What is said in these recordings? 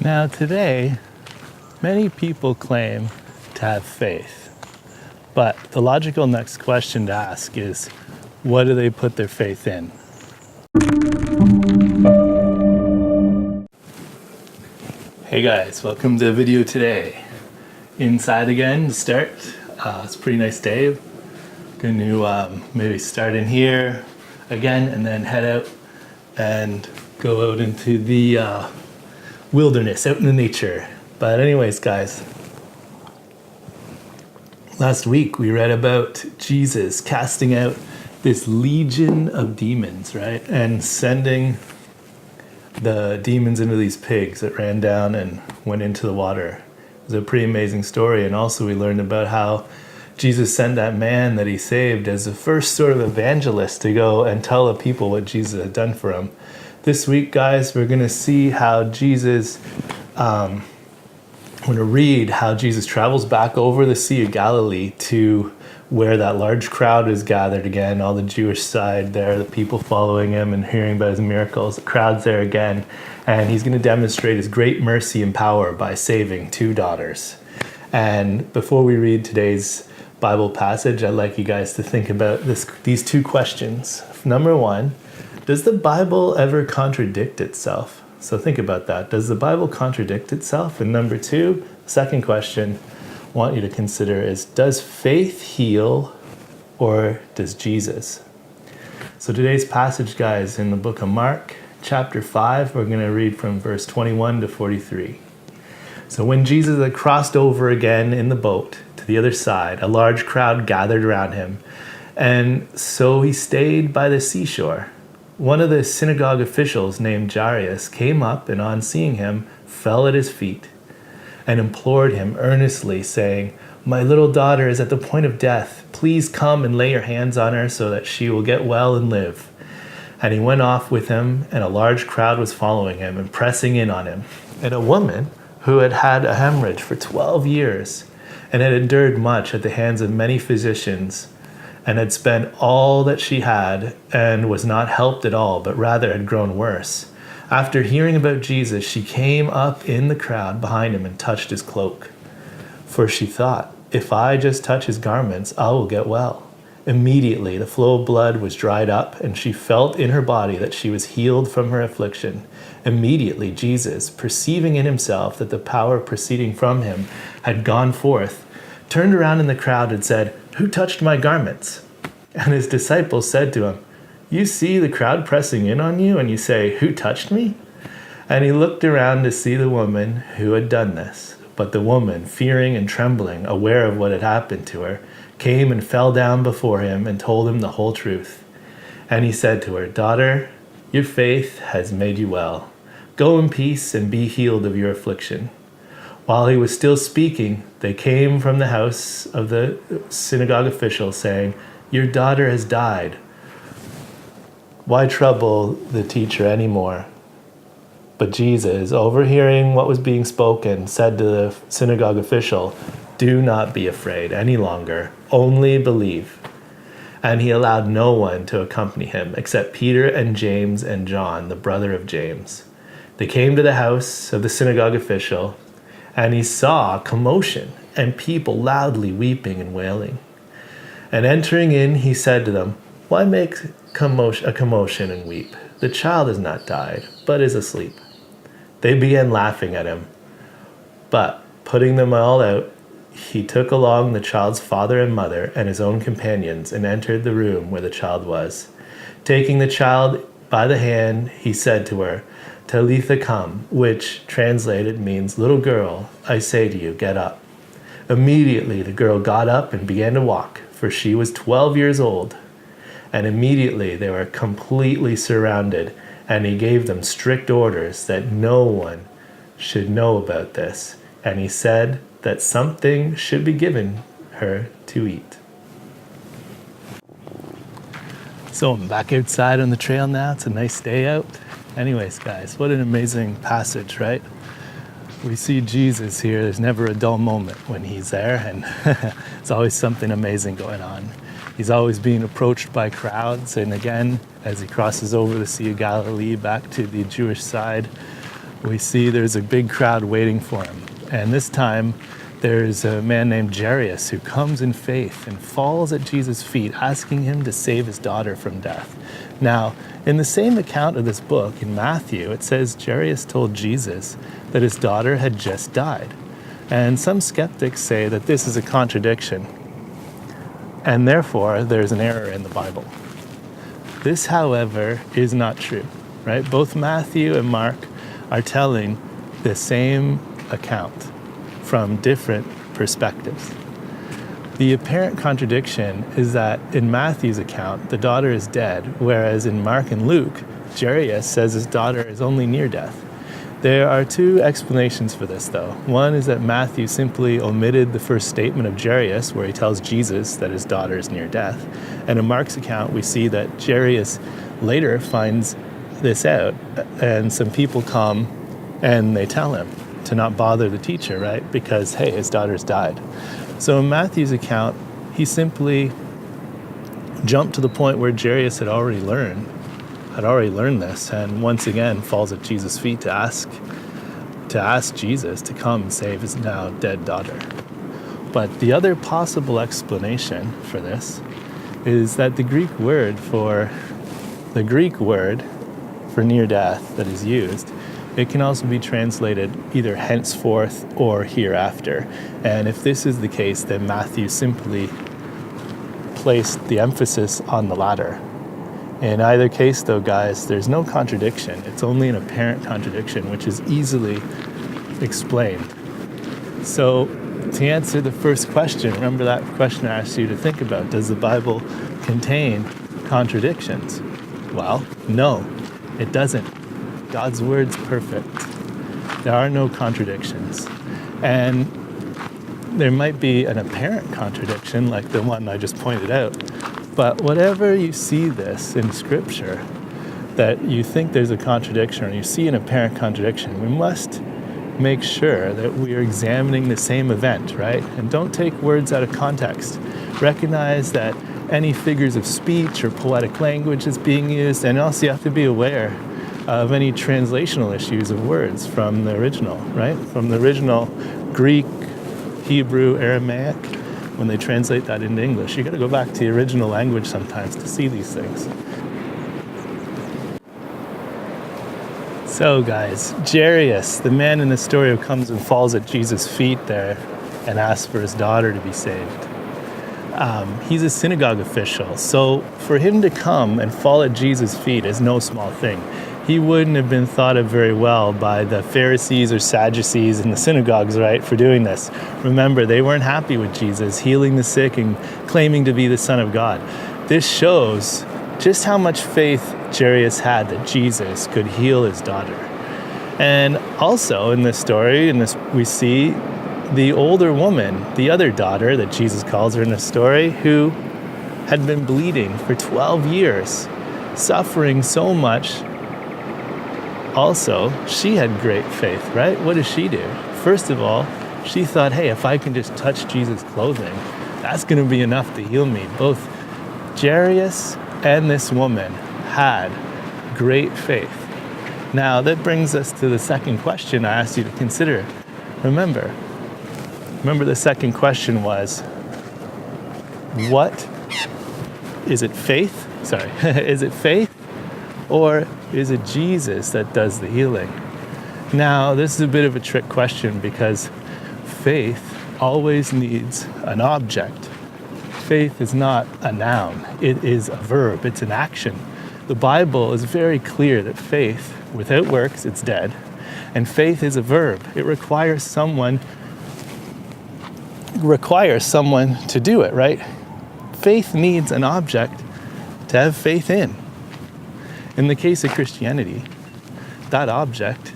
Now today, many people claim to have faith, but the logical next question to ask is, what do they put their faith in? Hey guys, welcome to the video today. Inside again to start. It's a pretty nice day. Going to maybe start in here again and then head out and go out into the wilderness, out in the nature. But anyways, guys, last week we read about Jesus casting out this legion of demons, right? And sending the demons into these pigs that ran down and went into the water. It was a pretty amazing story. And also we learned about how Jesus sent that man that he saved as the first sort of evangelist to go and tell the people what Jesus had done for them. This week, guys, we're going to see how Jesus, we're going to read how Jesus travels back over the Sea of Galilee to where that large crowd is gathered again, all the Jewish side there, the people following him and hearing about his miracles, the crowd's there again, and he's going to demonstrate his great mercy and power by saving two daughters. And before we read today's Bible passage, I'd like you guys to think about these two questions. Number one, does the Bible ever contradict itself? So think about that. Does the Bible contradict itself? And number two, second question I want you to consider is, does faith heal or does Jesus? So today's passage, guys, in the book of Mark, chapter 5, we're going to read from verse 21 to 43. So when Jesus had crossed over again in the boat to the other side, a large crowd gathered around him, and so he stayed by the seashore. One of the synagogue officials named Jairus came up and on seeing him fell at his feet and implored him earnestly, saying, "My little daughter is at the point of death. Please come and lay your hands on her so that she will get well and live." And he went off with him, and a large crowd was following him and pressing in on him. And a woman who had had a hemorrhage for 12 years and had endured much at the hands of many physicians, and had spent all that she had and was not helped at all, but rather had grown worse. After hearing about Jesus, she came up in the crowd behind him and touched his cloak. For she thought, if I just touch his garments, I will get well. Immediately the flow of blood was dried up, and she felt in her body that she was healed from her affliction. Immediately Jesus, perceiving in himself that the power proceeding from him had gone forth, turned around in the crowd and said, "Who touched my garments?" And his disciples said to him, "You see the crowd pressing in on you, and you say, 'Who touched me?'" And he looked around to see the woman who had done this. But the woman, fearing and trembling, aware of what had happened to her, came and fell down before him and told him the whole truth. And he said to her, "Daughter, your faith has made you well. Go in peace and be healed of your affliction." While he was still speaking, they came from the house of the synagogue official, saying, "Your daughter has died. Why trouble the teacher anymore?" But Jesus, overhearing what was being spoken, said to the synagogue official, "Do not be afraid any longer, only believe." And he allowed no one to accompany him except Peter and James and John, the brother of James. They came to the house of the synagogue official, and he saw commotion and people loudly weeping and wailing. And entering in, he said to them, "Why make a commotion and weep? The child has not died, but is asleep." They began laughing at him. But putting them all out, he took along the child's father and mother and his own companions and entered the room where the child was. Taking the child by the hand, he said to her, "Talitha come," which translated means, "Little girl, I say to you, get up." Immediately the girl got up and began to walk, for she was 12 years old. And immediately they were completely surrounded, and he gave them strict orders that no one should know about this. And he said that something should be given her to eat. So I'm back outside on the trail now. It's a nice day out. Anyways, guys, what an amazing passage, right? We see Jesus here. There's never a dull moment when he's there, and there's always something amazing going on. He's always being approached by crowds, and again, as he crosses over the Sea of Galilee back to the Jewish side, we see there's a big crowd waiting for him. And this time, there's a man named Jairus who comes in faith and falls at Jesus' feet, asking him to save his daughter from death. Now, in the same account of this book, in Matthew, it says Jairus told Jesus that his daughter had just died. And some skeptics say that this is a contradiction, and therefore there's an error in the Bible. This, however, is not true, right? Both Matthew and Mark are telling the same account from different perspectives. The apparent contradiction is that in Matthew's account, the daughter is dead, whereas in Mark and Luke, Jairus says his daughter is only near death. There are two explanations for this, though. One is that Matthew simply omitted the first statement of Jairus, where he tells Jesus that his daughter is near death. And in Mark's account, we see that Jairus later finds this out, and some people come and they tell him to not bother the teacher, right? Because, hey, his daughter's died. So in Matthew's account, he simply jumped to the point where Jairus had already learned this, and once again falls at Jesus' feet to ask Jesus to come and save his now dead daughter. But the other possible explanation for this is that the Greek word for near death that is used, it can also be translated either henceforth or hereafter. And if this is the case, then Matthew simply placed the emphasis on the latter. In either case, though, guys, there's no contradiction. It's only an apparent contradiction, which is easily explained. So, to answer the first question, remember that question I asked you to think about. Does the Bible contain contradictions? Well, no, it doesn't. God's word's perfect. There are no contradictions. And there might be an apparent contradiction, like the one I just pointed out. But whatever you see this in Scripture, that you think there's a contradiction or you see an apparent contradiction, we must make sure that we are examining the same event, right? And don't take words out of context. Recognize that any figures of speech or poetic language is being used, and also you have to be aware of any translational issues of words from the original, right? From the original Greek, Hebrew, Aramaic. When they translate that into English, you got to go back to the original language sometimes to see these things. So guys, Jairus, the man in the story who comes and falls at Jesus' feet there and asks for his daughter to be saved. He's a synagogue official, so for him to come and fall at Jesus' feet is no small thing. He wouldn't have been thought of very well by the Pharisees or Sadducees in the synagogues, right, for doing this. Remember, they weren't happy with Jesus healing the sick and claiming to be the Son of God. This shows just how much faith Jairus had that Jesus could heal his daughter. And also in this story, we see the older woman, the other daughter that Jesus calls her in the story, who had been bleeding for 12 years, suffering so much. Also, she had great faith, right? What does she do? First of all, she thought, hey, if I can just touch Jesus' clothing, that's going to be enough to heal me. Both Jairus and this woman had great faith. Now, that brings us to the second question I asked you to consider. Remember the second question was, what? Is it faith? Sorry. Is it faith? Or is it Jesus that does the healing? Now, this is a bit of a trick question because faith always needs an object. Faith is not a noun. It is a verb. It's an action. The Bible is very clear that faith, without works, it's dead. And faith is a verb. It requires someone to do it, right? Faith needs an object to have faith in. In the case of Christianity, that object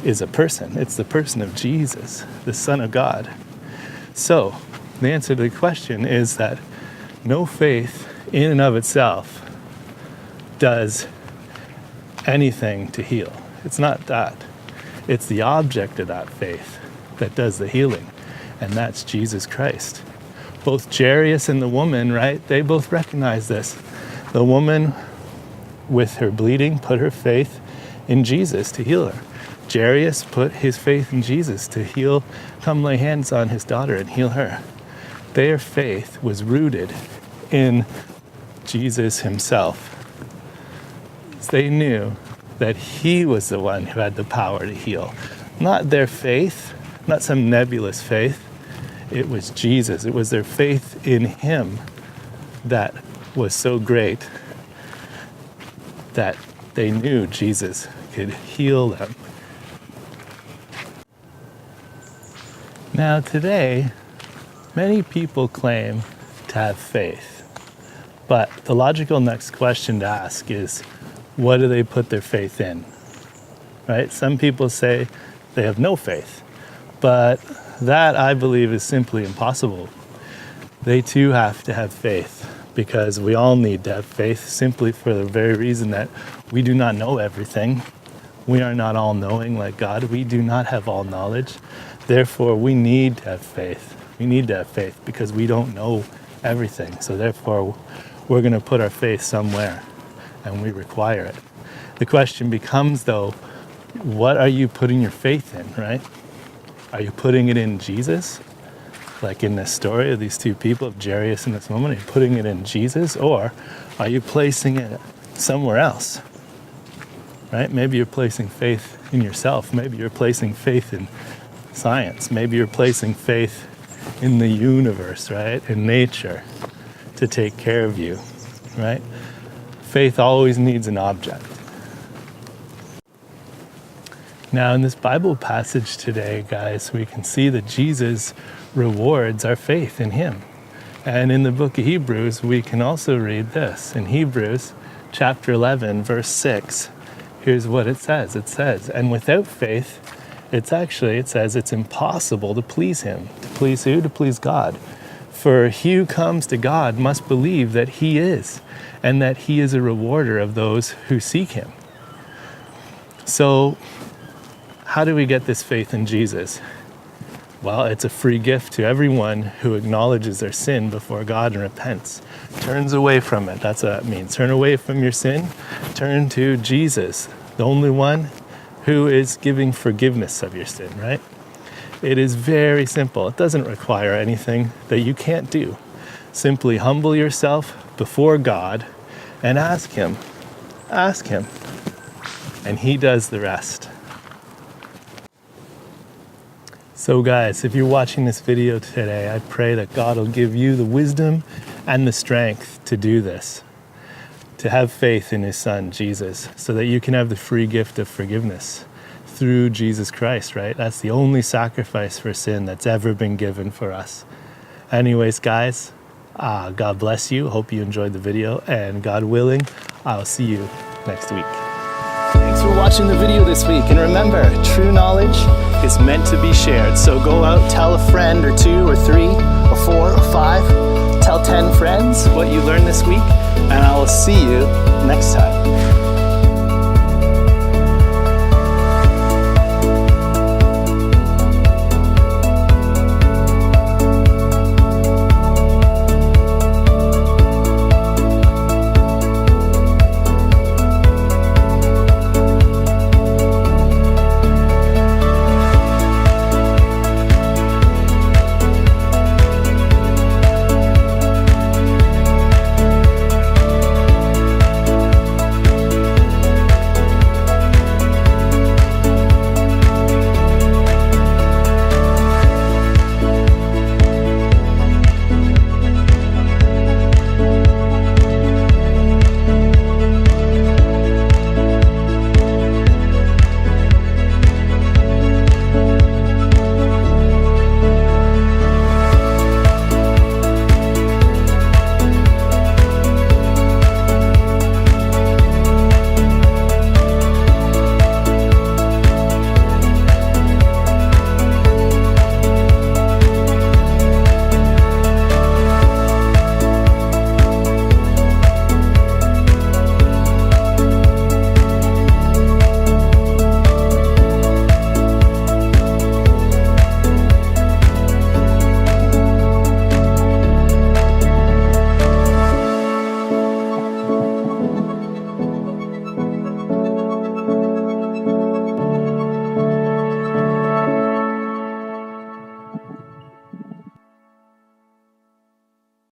is a person. It's the person of Jesus, the Son of God. So, the answer to the question is that no faith in and of itself does anything to heal. It's not that. It's the object of that faith that does the healing, and that's Jesus Christ. Both Jairus and the woman, right, they both recognize this. The woman, with her bleeding, put her faith in Jesus to heal her. Jairus put his faith in Jesus to heal, come lay hands on his daughter and heal her. Their faith was rooted in Jesus himself. They knew that he was the one who had the power to heal. Not their faith, not some nebulous faith. It was Jesus. It was their faith in him that was so great that they knew Jesus could heal them. Now today, many people claim to have faith, but the logical next question to ask is, what do they put their faith in? Right? Some people say they have no faith, but that, I believe, is simply impossible. They too have to have faith, because we all need to have faith simply for the very reason that we do not know everything. We are not all knowing like God. We do not have all knowledge. Therefore, we need to have faith. We need to have faith because we don't know everything. So therefore, we're going to put our faith somewhere, and we require it. The question becomes, though, what are you putting your faith in, right? Are you putting it in Jesus? Like in this story of these two people, of Jairus in this moment, are you putting it in Jesus? Or are you placing it somewhere else? Right? Maybe you're placing faith in yourself. Maybe you're placing faith in science. Maybe you're placing faith in the universe, right? In nature to take care of you, right? Faith always needs an object. Now, in this Bible passage today, guys, we can see that Jesus rewards our faith in him. And in the book of Hebrews, we can also read this. In Hebrews chapter 11, verse 6, here's what it says. It says, and without faith, it says it's impossible to please him. To please who? To please God. For he who comes to God must believe that he is, and that he is a rewarder of those who seek him. So, how do we get this faith in Jesus? Well, it's a free gift to everyone who acknowledges their sin before God and repents. Turns away from it. That's what that means. Turn away from your sin. Turn to Jesus, the only one who is giving forgiveness of your sin, right? It is very simple. It doesn't require anything that you can't do. Simply humble yourself before God and ask him. Ask him. And he does the rest. So guys, if you're watching this video today, I pray that God will give you the wisdom and the strength to do this, to have faith in his son, Jesus, so that you can have the free gift of forgiveness through Jesus Christ, right? That's the only sacrifice for sin that's ever been given for us. Anyways, guys, God bless you. Hope you enjoyed the video, and God willing, I'll see you next week. Thanks for watching the video this week, and remember, true knowledge is meant to be shared. So go out, tell a friend or two or three or four or five, tell 10 friends what you learned this week, and I will see you next time.